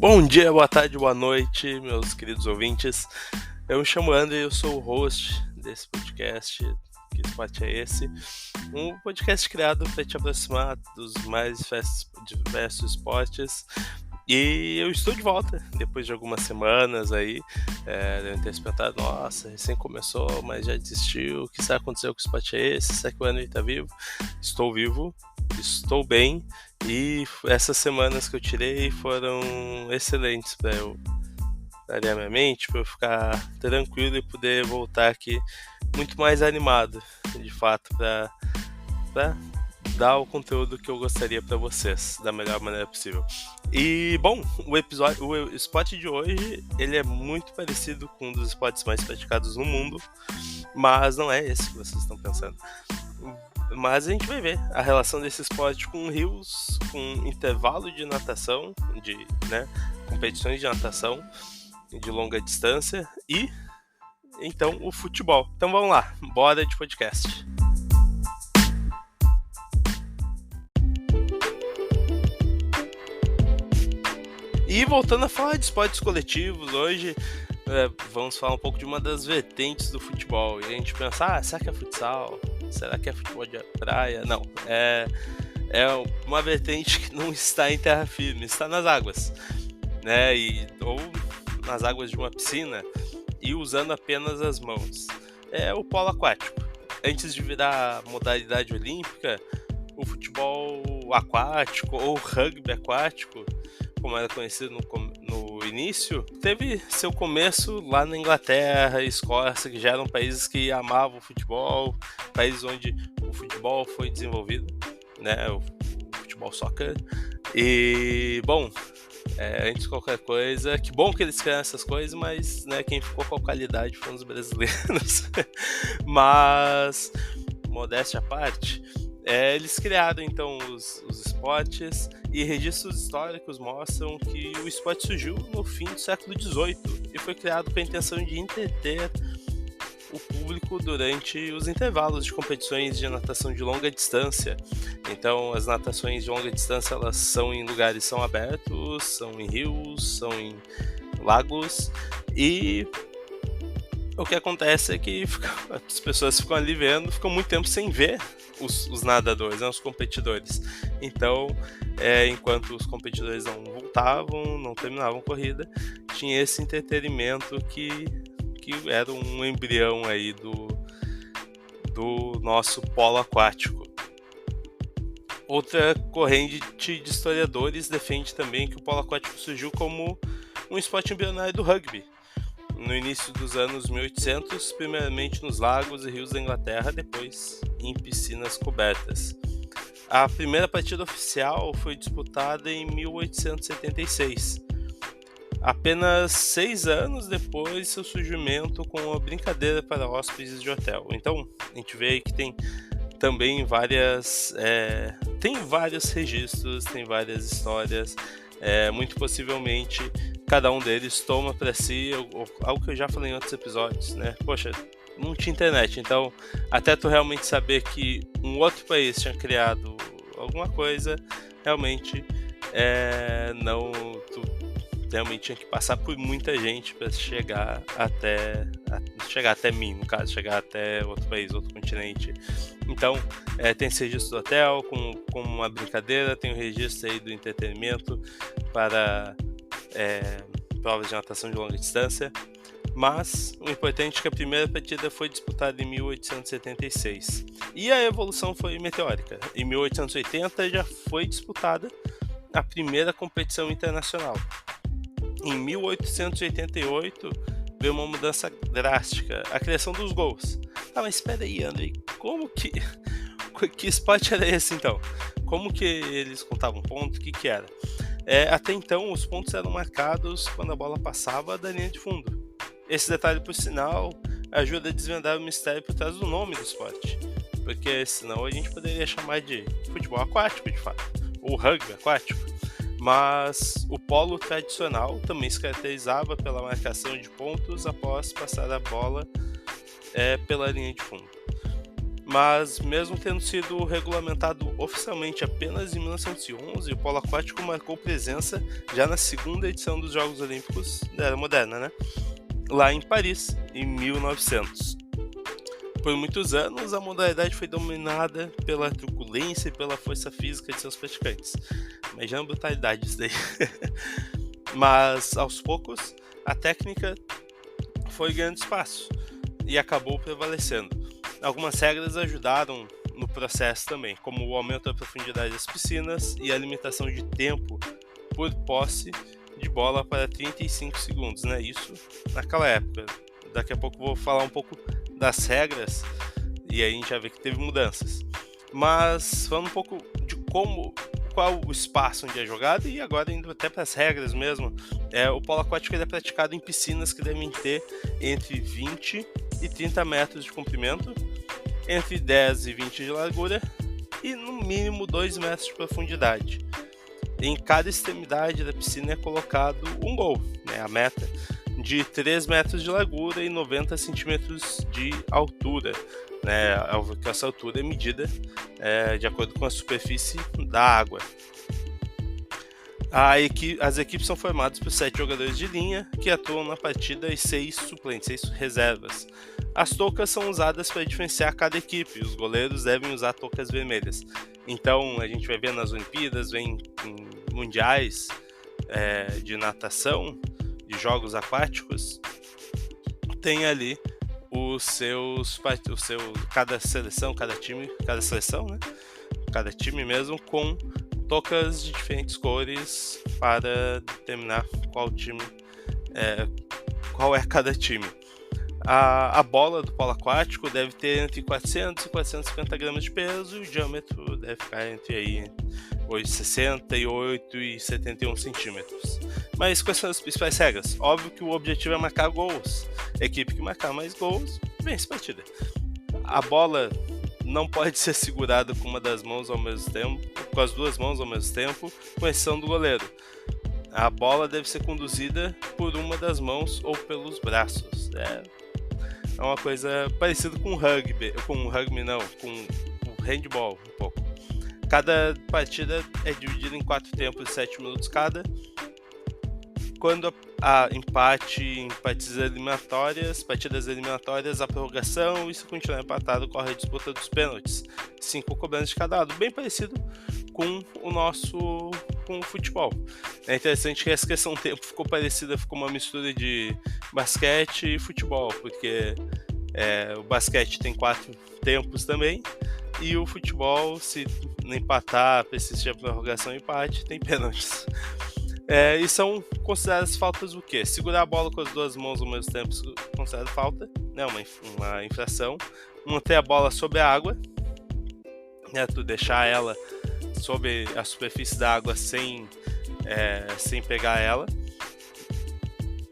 Bom dia, boa tarde, boa noite, meus queridos ouvintes. Eu me chamo André e eu sou o host desse podcast. Que esporte é esse? Um podcast criado para te aproximar dos mais diversos esportes. E eu estou de volta, depois de algumas semanas aí. Devem ter se perguntado, nossa, recém começou, mas já desistiu. O que está acontecendo com o esporte é esse? Será que o André está vivo? Estou vivo, estou bem. E essas semanas que eu tirei foram excelentes para eu clarear minha mente, para eu ficar tranquilo e poder voltar aqui muito mais animado, de fato, para dar o conteúdo que eu gostaria para vocês da melhor maneira possível. E bom, o spot de hoje ele é muito parecido com um dos spots mais praticados no mundo, mas não é esse que vocês estão pensando. Mas a gente vai ver a relação desse esporte com rios, com intervalo de natação, competições de natação de longa distância e então o futebol. Então vamos lá, bora de podcast. E voltando a falar de esportes coletivos, hoje vamos falar um pouco de uma das vertentes do futebol. E a gente pensa, será que é futsal? Será que é futebol de praia? Não, é uma vertente que não está em terra firme, está nas águas, né? Ou nas águas de uma piscina e usando apenas as mãos. É o polo aquático. Antes de virar modalidade olímpica, o futebol aquático ou rugby aquático, como era conhecido no início, teve seu começo lá na Inglaterra e Escócia, que já eram países que amavam o futebol, países onde o futebol foi desenvolvido, né, o futebol soccer. E, bom, antes de qualquer coisa, que bom que eles criaram essas coisas, mas né, quem ficou com a qualidade foram os brasileiros. Mas, modéstia à parte, eles criaram então os esportes e registros históricos mostram que o esporte surgiu no fim do século XVIII e foi criado com a intenção de entreter o público durante os intervalos de competições de natação de longa distância. Então as natações de longa distância elas são em lugares são abertos, são em rios, são em lagos e o que acontece é que as pessoas ficam ali vendo, ficam muito tempo sem ver os nadadores, os competidores. Então, enquanto os competidores não voltavam, não terminavam a corrida, tinha esse entretenimento que era um embrião aí do nosso polo aquático. Outra corrente de historiadores defende também que o polo aquático surgiu como um esporte embrionário do rugby, no início dos anos 1800, primeiramente nos lagos e rios da Inglaterra, depois em piscinas cobertas. A primeira partida oficial foi disputada em 1876, apenas 6 anos depois de seu surgimento com a brincadeira para hóspedes de hotel. Então, a gente vê aí que tem também vários registros, tem várias histórias, muito possivelmente cada um deles toma para si algo que eu já falei em outros episódios, né? Poxa, não tinha internet, então até tu realmente saber que um outro país tinha criado alguma coisa, realmente tu realmente tinha que passar por muita gente para chegar até mim, no caso, chegar até outro país, outro continente. Então, tem esse registro do hotel como uma brincadeira, tem o registro aí do entretenimento para provas de natação de longa distância, mas o importante é que a primeira partida foi disputada em 1876 e a evolução foi meteórica. Em 1880 já foi disputada a primeira competição internacional. Em 1888 veio uma mudança drástica, a criação dos gols. Mas espera aí, André, que esporte era esse então? Como que eles contavam ponto? O que era? Até então, os pontos eram marcados quando a bola passava da linha de fundo. Esse detalhe, por sinal, ajuda a desvendar o mistério por trás do nome do esporte, porque senão a gente poderia chamar de futebol aquático, de fato, ou rugby aquático. Mas o polo tradicional também se caracterizava pela marcação de pontos após passar a bola pela linha de fundo. Mas mesmo tendo sido regulamentado oficialmente apenas em 1911, o polo aquático marcou presença já na segunda edição dos Jogos Olímpicos da Era Moderna, né? Lá em Paris, em 1900. Por muitos anos, a modalidade foi dominada pela truculência e pela força física de seus praticantes. Imagina a brutalidade disso daí. Mas, aos poucos, a técnica foi ganhando espaço e acabou prevalecendo. Algumas regras ajudaram no processo também, como o aumento da profundidade das piscinas e a limitação de tempo por posse de bola para 35 segundos, né? Isso naquela época. Daqui a pouco vou falar um pouco das regras e aí a gente vai ver que teve mudanças. Mas falando um pouco de qual o espaço onde é jogado e agora indo até para as regras mesmo, o polo aquático ele é praticado em piscinas que devem ter entre 20 e 30 metros de comprimento, entre 10 e 20 de largura e no mínimo 2 metros de profundidade. Em cada extremidade da piscina é colocado um gol, né, a meta, de 3 metros de largura e 90 centímetros de altura. Né, essa altura é medida de acordo com a superfície da água. As equipes são formadas por 7 jogadores de linha que atuam na partida e 6 suplentes, 6 reservas. As toucas são usadas para diferenciar cada equipe, os goleiros devem usar toucas vermelhas. Então a gente vai ver nas Olimpíadas, vem em mundiais de natação, de jogos aquáticos, tem ali cada seleção, né? Cada time mesmo com toucas de diferentes cores para determinar qual é cada time. A bola do polo aquático deve ter entre 400 e 450 gramas de peso e o diâmetro deve ficar entre aí 68 e 71 centímetros. Mas quais são as principais regras? Óbvio que o objetivo é marcar gols. A equipe que marcar mais gols vence a partida. A bola não pode ser segurada com uma das mãos ao mesmo tempo, com as duas mãos ao mesmo tempo, com exceção do goleiro. A bola deve ser conduzida por uma das mãos ou pelos braços. É uma coisa parecida com o handball um pouco. Cada partida é dividida em 4 tempos de 7 minutos cada. Quando há partidas eliminatórias, a prorrogação, e se continuar empatado, corre a disputa dos pênaltis. 5 cobranças de cada lado, bem parecido com o futebol. É interessante que essa questão do tempo ficou uma mistura de basquete e futebol, porque o basquete tem 4 tempos também, e o futebol, se empatar, persistir a prorrogação e empate, tem pênaltis. E são consideradas faltas o quê? Segurar a bola com as duas mãos ao mesmo tempo é considerado falta, né? Uma infração. Manter a bola sobre a água, né? Tu deixar ela sobre a superfície da água sem pegar ela.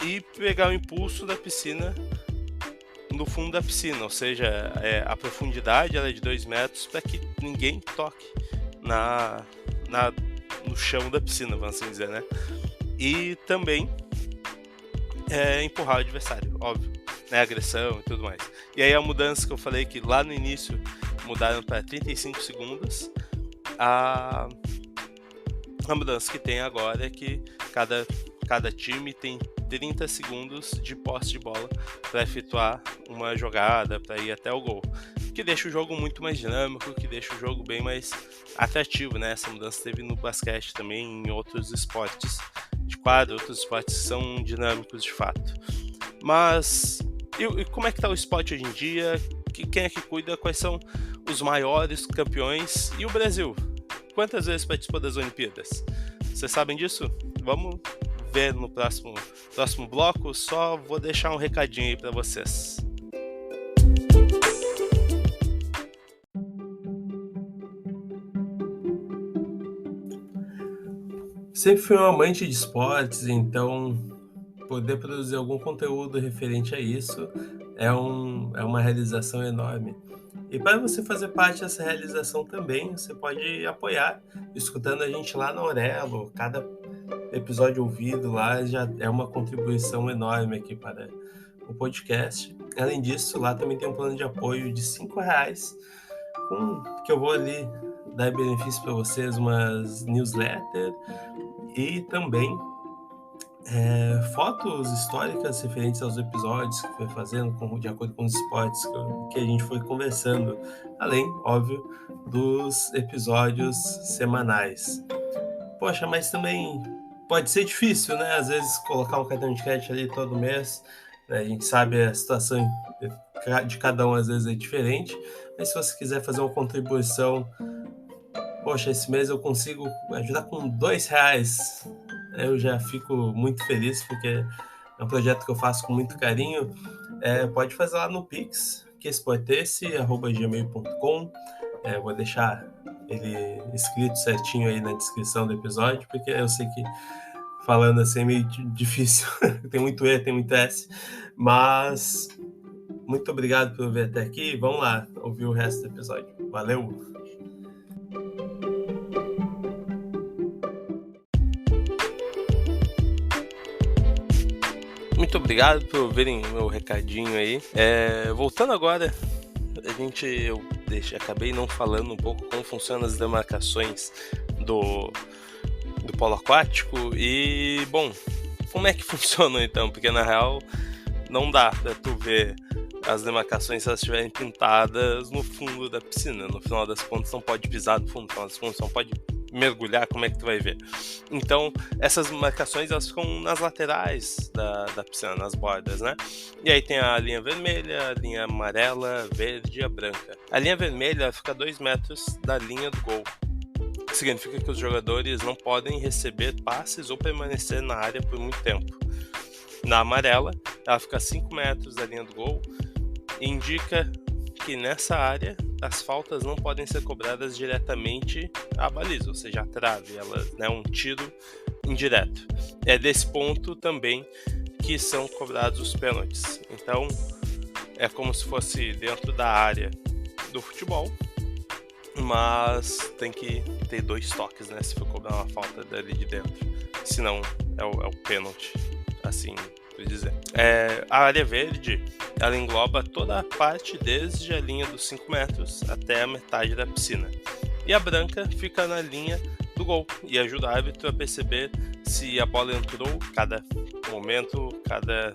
E pegar o impulso da piscina no fundo da piscina, ou seja, a profundidade ela é de 2 metros para que ninguém toque no chão da piscina, vamos assim dizer, né? E também empurrar o adversário, óbvio, né? Agressão e tudo mais. E aí a mudança que eu falei que lá no início mudaram para 35 segundos, a mudança que tem agora é que cada time tem 30 segundos de posse de bola para efetuar uma jogada, para ir até o gol, que deixa o jogo muito mais dinâmico, que deixa o jogo bem mais atrativo, né? Essa mudança teve no basquete também, em outros esportes de quadra, outros esportes que são dinâmicos de fato. Mas e como é que está o esporte hoje em dia? Quem é que cuida? Quais são os maiores campeões? E o Brasil? Quantas vezes participou das Olimpíadas? Vocês sabem disso? Vamos ver no próximo bloco. Só vou deixar um recadinho aí para vocês. Sempre fui um amante de esportes, então poder produzir algum conteúdo referente a isso é uma realização enorme. E para você fazer parte dessa realização também, você pode apoiar, escutando a gente lá na Aurelo. Cada episódio ouvido lá já é uma contribuição enorme aqui para o podcast. Além disso, lá também tem um plano de apoio de R$5 que eu vou ali dar benefício para vocês, umas newsletter e também fotos históricas referentes aos episódios que foi fazendo, de acordo com os spots que a gente foi conversando, além, óbvio, dos episódios semanais. Poxa, mas também pode ser difícil, né? Às vezes colocar um cartão de crédito ali todo mês, né? A gente sabe a situação de cada um, às vezes é diferente, mas se você quiser fazer uma contribuição, poxa, esse mês eu consigo ajudar com R$2, eu já fico muito feliz, porque é um projeto que eu faço com muito carinho. Pode fazer lá no Pix, quesportesse@gmail.com. Vou deixar ele escrito certinho aí na descrição do episódio, porque eu sei que falando assim é meio difícil, tem muito E, tem muito S, mas muito obrigado por ver até aqui. Vamos lá ouvir o resto do episódio. Valeu! Muito obrigado por ouvirem o meu recadinho aí. Voltando agora, eu acabei não falando um pouco como funcionam as demarcações do polo aquático e, bom, como é que funciona então? Porque na real não dá pra tu ver as demarcações se elas estiverem pintadas no fundo da piscina. No final das contas não pode pisar no fundo, no final das contas não pode mergulhar, como é que tu vai ver? Então, essas marcações elas ficam nas laterais da piscina, nas bordas, né? E aí tem a linha vermelha, a linha amarela, verde e a branca. A linha vermelha fica a 2 metros da linha do gol. Significa que os jogadores não podem receber passes ou permanecer na área por muito tempo. Na amarela, ela fica a 5 metros da linha do gol e indica que nessa área as faltas não podem ser cobradas diretamente à baliza, ou seja, à trave, ela é um tiro indireto. É desse ponto também que são cobrados os pênaltis. Então, é como se fosse dentro da área do futebol, mas tem que ter 2 toques, né, se for cobrar uma falta dali de dentro. Senão, é o pênalti, assim por dizer. A área verde, ela engloba toda a parte desde a linha dos 5 metros até a metade da piscina. E a branca fica na linha do gol e ajuda o árbitro a perceber se a bola entrou, cada momento, cada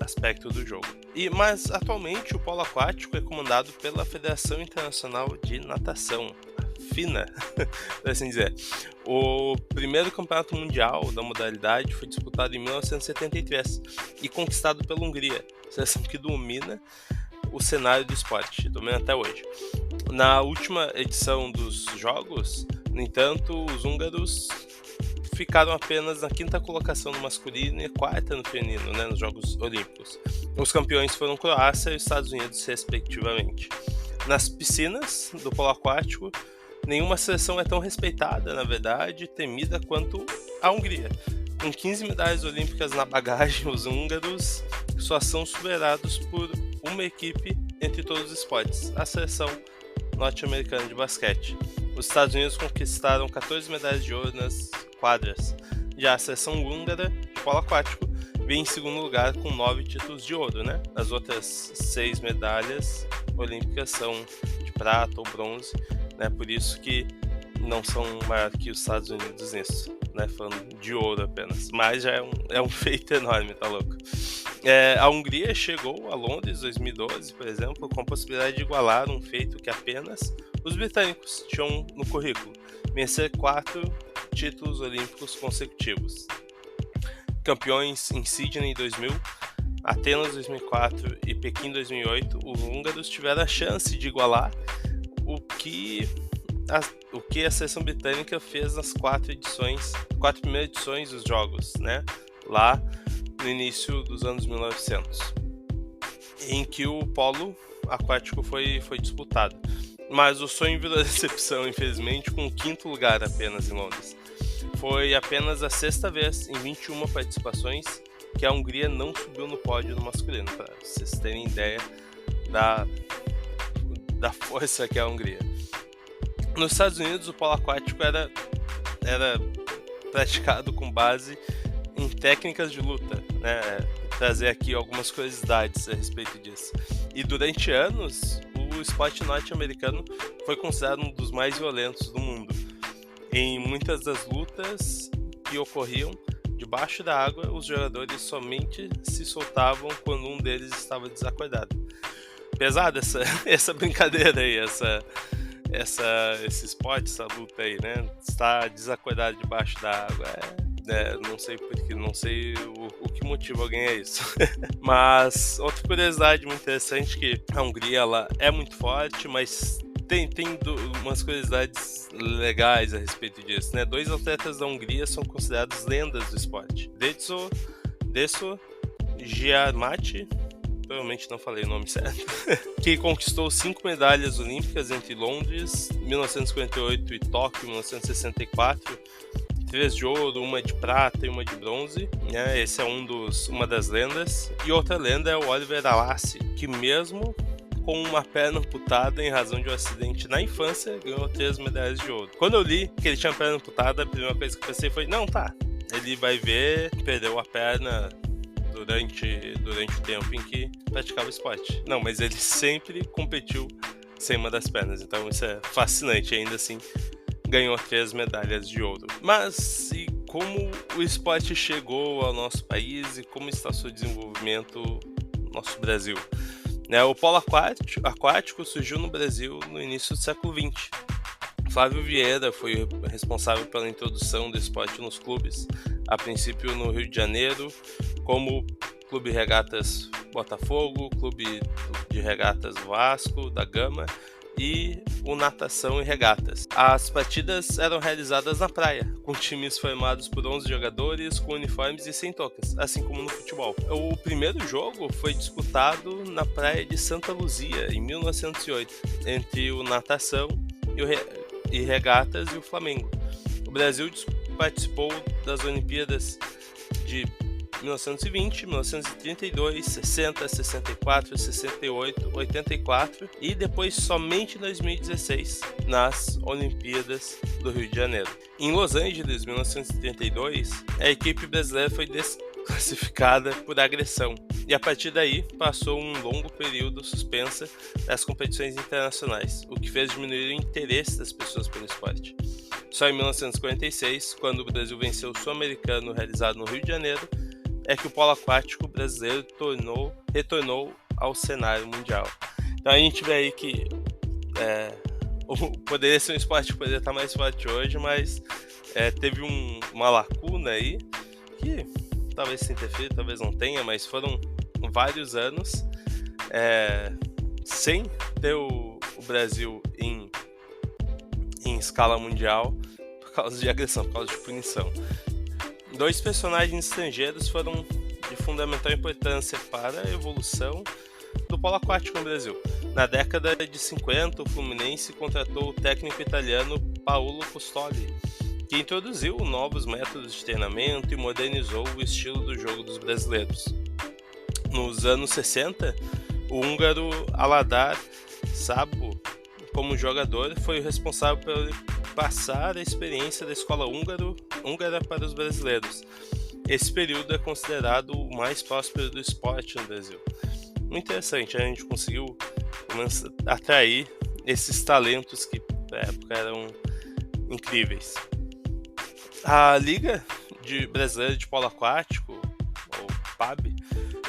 aspecto do jogo. Mas atualmente o polo aquático é comandado pela Federação Internacional de Natação, FINA, por assim dizer. O primeiro campeonato mundial da modalidade foi disputado em 1973 e conquistado pela Hungria, seleção que domina o cenário do esporte, domina até hoje. Na última edição dos jogos, no entanto, os húngaros ficaram apenas na 5ª colocação no masculino e 4ª no feminino, né, nos Jogos Olímpicos. Os campeões foram Croácia e Estados Unidos, respectivamente. Nas piscinas do polo aquático, nenhuma seleção é tão respeitada, na verdade, temida quanto a Hungria. Com 15 medalhas olímpicas na bagagem, os húngaros só são superados por uma equipe entre todos os esportes, a seleção norte-americana de basquete. Os Estados Unidos conquistaram 14 medalhas de ouro nas quadras. Já a seleção húngara de polo aquático vem em segundo lugar com 9 títulos de ouro, né? As outras 6 medalhas olímpicas são de prata ou bronze, né? Por isso que não são maior que os Estados Unidos nisso, né? Falando de ouro apenas, mas já é um feito enorme, tá louco? A Hungria chegou a Londres em 2012, por exemplo, com a possibilidade de igualar um feito que apenas os britânicos tinham no currículo: vencer 4 títulos olímpicos consecutivos. Campeões em Sydney em 2000, Atenas 2004 e Pequim 2008, os húngaros tiveram a chance de igualar o que a seleção britânica fez nas 4 primeiras edições dos jogos, né? Lá no início dos anos 1900, em que o polo aquático foi disputado. Mas o sonho virou decepção, infelizmente, com o 5º lugar apenas em Londres. Foi apenas a 6ª vez em 21 participações que a Hungria não subiu no pódio no masculino, para vocês terem ideia da força que é a Hungria. Nos Estados Unidos, o polo aquático era praticado com base em técnicas de luta, né? Trazer aqui algumas curiosidades a respeito disso. E durante anos, o esporte norte-americano foi considerado um dos mais violentos do mundo. Em muitas das lutas que ocorriam debaixo da água, os jogadores somente se soltavam quando um deles estava desacordado. Pesada essa brincadeira aí, esse esporte, essa luta aí, né? Estar desacordado debaixo da água, não sei porquê, não sei o que motiva alguém a isso. Mas outra curiosidade muito interessante, que a Hungria ela é muito forte, mas tem umas curiosidades legais a respeito disso, né? 2 atletas da Hungria são considerados lendas do esporte. Deso Gyarmati, provavelmente não falei o nome certo, que conquistou 5 medalhas olímpicas entre Londres, 1958 e Tóquio, 1964, 3 de ouro, 1 de prata e 1 de bronze, né? Esse é uma das lendas. E outra lenda é o Oliver Alassi, que mesmo com uma perna amputada em razão de um acidente na infância, ganhou 3 medalhas de ouro. Quando eu li que ele tinha a perna amputada, a primeira coisa que eu pensei foi, ele vai ver que perdeu a perna durante o tempo em que praticava esporte. Não, mas ele sempre competiu sem uma das pernas, então isso é fascinante. Ainda assim, ganhou 3 medalhas de ouro. Mas e como o esporte chegou ao nosso país e como está seu desenvolvimento no nosso Brasil? O polo aquático surgiu no Brasil no início do século XX. Flávio Vieira foi responsável pela introdução do esporte nos clubes, a princípio no Rio de Janeiro, como Clube Regatas Botafogo, Clube de Regatas Vasco da Gama e o Natação e Regatas. As partidas eram realizadas na praia, com times formados por 11 jogadores, com uniformes e sem toucas, assim como no futebol. O primeiro jogo foi disputado na praia de Santa Luzia, em 1908, entre o Natação e Regatas e o Flamengo. O Brasil participou das Olimpíadas de 1920, 1932, 60, 64, 68, 84 e depois somente em 2016 nas Olimpíadas do Rio de Janeiro. Em Los Angeles, 1932, a equipe brasileira foi desclassificada por agressão e a partir daí passou um longo período suspensa das competições internacionais, o que fez diminuir o interesse das pessoas pelo esporte. Só em 1946, quando o Brasil venceu o Sul-Americano realizado no Rio de Janeiro, é que o polo aquático brasileiro retornou ao cenário mundial. Então a gente vê aí que poderia ser um esporte que poderia estar mais forte hoje, mas teve uma lacuna aí, que talvez tenha interferido, talvez não tenha, mas foram vários anos sem ter o Brasil em escala mundial por causa de agressão, por causa de punição. 2 personagens estrangeiros foram de fundamental importância para a evolução do polo aquático no Brasil. Na década de 50, o Fluminense contratou o técnico italiano Paolo Costoli, que introduziu novos métodos de treinamento e modernizou o estilo do jogo dos brasileiros. Nos anos 60, o húngaro Aladar Sabo, como jogador, foi o responsável por passar a experiência da escola húngara para os brasileiros. Esse período é considerado o mais próspero do esporte no Brasil. Muito interessante, a gente conseguiu atrair esses talentos que na época eram incríveis. A Liga Brasileira de Polo Aquático, ou PAB,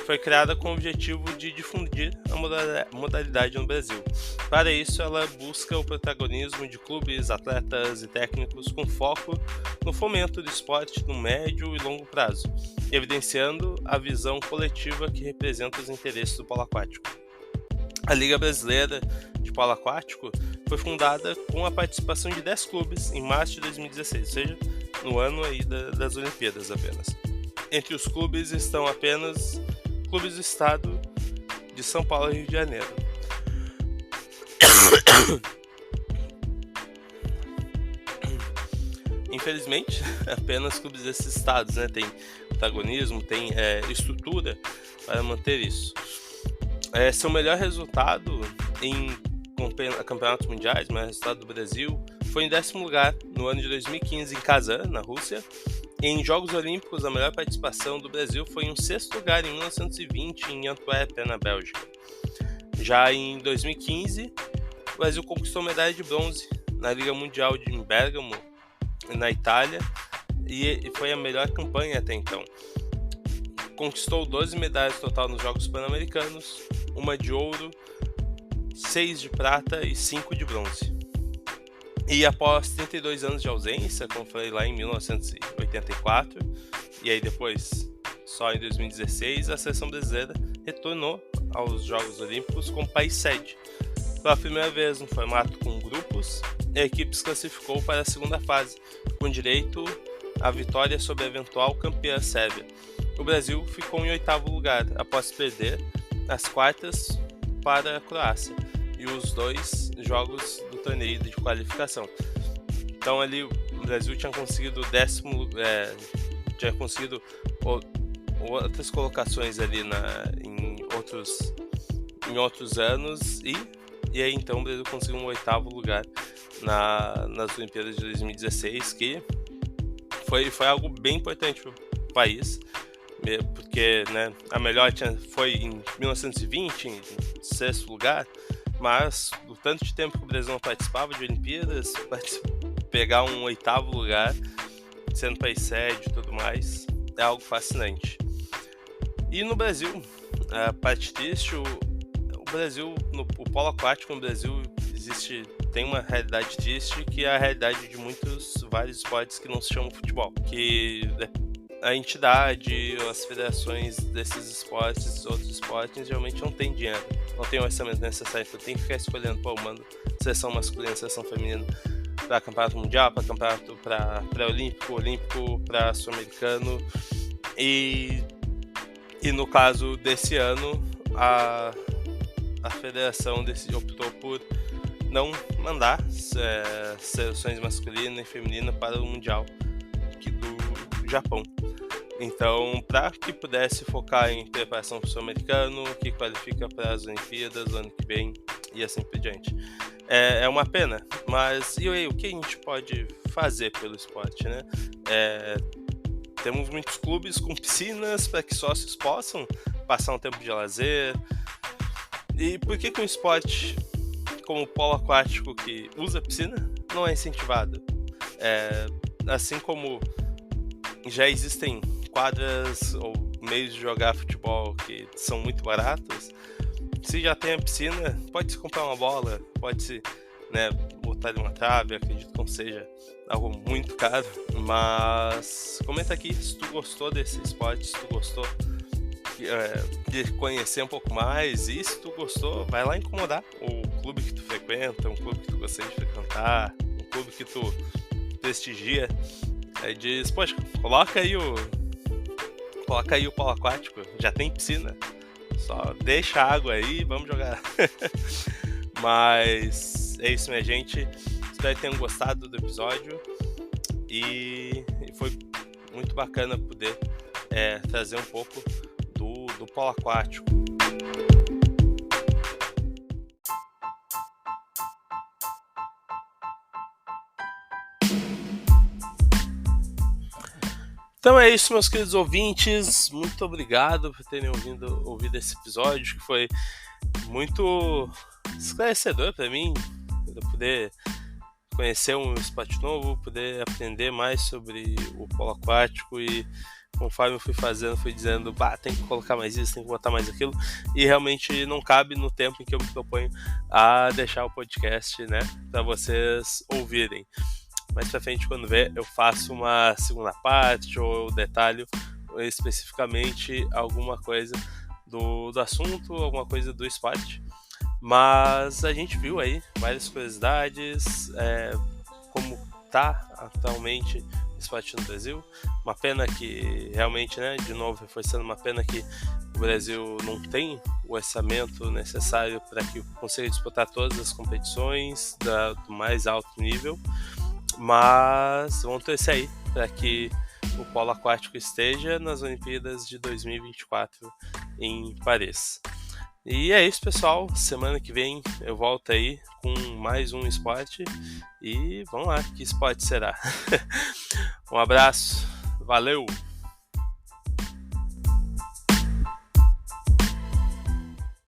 foi criada com o objetivo de difundir a modalidade no Brasil. Para isso, ela busca o protagonismo de clubes, atletas e técnicos com foco no fomento do esporte no médio e longo prazo, evidenciando a visão coletiva que representa os interesses do polo aquático. A Liga Brasileira de Polo Aquático foi fundada com a participação de 10 clubes em março de 2016, ou seja, no ano aí das Olimpíadas apenas. Entre os clubes estão apenas clubes do estado de São Paulo e Rio de Janeiro. Infelizmente, apenas clubes desses estados, né, tem protagonismo, tem estrutura para manter isso. Seu melhor resultado em campeonatos mundiais, o melhor resultado do Brasil, foi em 10º lugar no ano de 2015 em Kazan, na Rússia. Em Jogos Olímpicos, a melhor participação do Brasil foi em 6º lugar em 1920 em Antuérpia, na Bélgica. Já em 2015, o Brasil conquistou medalha de bronze na Liga Mundial em Bergamo, na Itália, e foi a melhor campanha até então. Conquistou 12 medalhas total nos Jogos Pan-Americanos, 1 de ouro, 6 de prata e 5 de bronze. E após 32 anos de ausência, como falei lá em 1984, e aí depois só em 2016, a seleção brasileira retornou aos Jogos Olímpicos como país sede. Pela primeira vez no formato com grupos, a equipe se classificou para a segunda fase, com direito à vitória sobre a eventual campeã Sérvia. O Brasil ficou em 8º lugar, após perder as quartas para a Croácia e os 2 jogos do torneio de qualificação. Então ali o Brasil tinha conseguido tinha conseguido outras colocações ali em outros anos e aí então o Brasil conseguiu um 8º lugar nas Olimpíadas de 2016, que foi algo bem importante para o país, porque, né, a melhor foi em 1920, em 6º lugar, mas do tanto de tempo que o Brasil não participava de Olimpíadas, pegar um 8º lugar, sendo país sede e tudo mais, é algo fascinante. E no Brasil, a parte triste, o Brasil, o polo aquático no Brasil tem uma realidade triste, que é a realidade de vários esportes que não se chamam futebol, que a entidade, as federações desses esportes, outros esportes, geralmente não tem dinheiro, não tem o orçamento necessário, então tem que ficar escolhendo, mando seleção masculina, seleção feminina para campeonato mundial, para campeonato olímpico, para sul-americano, e no caso desse ano, a federação optou por não mandar seleções masculina e feminina para o Mundial aqui do Japão. Então, para que pudesse focar em preparação para o sul-americano, que qualifica para as Olimpíadas do ano que vem e assim por diante. É uma pena, mas e aí, o que a gente pode fazer pelo esporte, né? Temos muitos clubes com piscinas para que sócios possam passar um tempo de lazer. E por que um esporte como o polo aquático, que usa piscina, não é incentivado? Assim como já existem quadras ou meios de jogar futebol que são muito baratos, se já tem a piscina, pode-se comprar uma bola, pode-se, né, botar em uma trave. Acredito que não seja algo muito caro, mas comenta aqui se tu gostou desse esporte, se tu gostou de conhecer um pouco mais, e se tu gostou, vai lá incomodar o clube que tu frequenta, um clube que tu gostaria de frequentar, um clube que tu prestigia. Aí diz, poxa, coloca aí o polo aquático, já tem piscina, só deixa a água aí e vamos jogar. Mas é isso, minha gente, espero que tenham gostado do episódio, e foi muito bacana poder trazer um pouco do polo aquático. Então é isso, meus queridos ouvintes, muito obrigado por terem ouvido esse episódio, que foi muito esclarecedor para mim, para poder conhecer um esporte novo, poder aprender mais sobre o polo aquático, e conforme eu fui fazendo, fui dizendo, tem que colocar mais isso, tem que botar mais aquilo, e realmente não cabe no tempo em que eu me proponho a deixar o podcast, né, para vocês ouvirem. Mais pra frente, quando ver, eu faço uma segunda parte, ou eu detalho especificamente alguma coisa do assunto, alguma coisa do esporte. Mas a gente viu aí várias curiosidades, como tá atualmente o esporte no Brasil. Uma pena que realmente, né, de novo reforçando, uma pena que o Brasil não tem o orçamento necessário para que consiga disputar todas as competições do mais alto nível. Mas vamos torcer aí para que o polo aquático esteja nas Olimpíadas de 2024 em Paris. E é isso, pessoal. Semana que vem eu volto aí com mais um esporte, e vamos lá, que esporte será? Um abraço, valeu!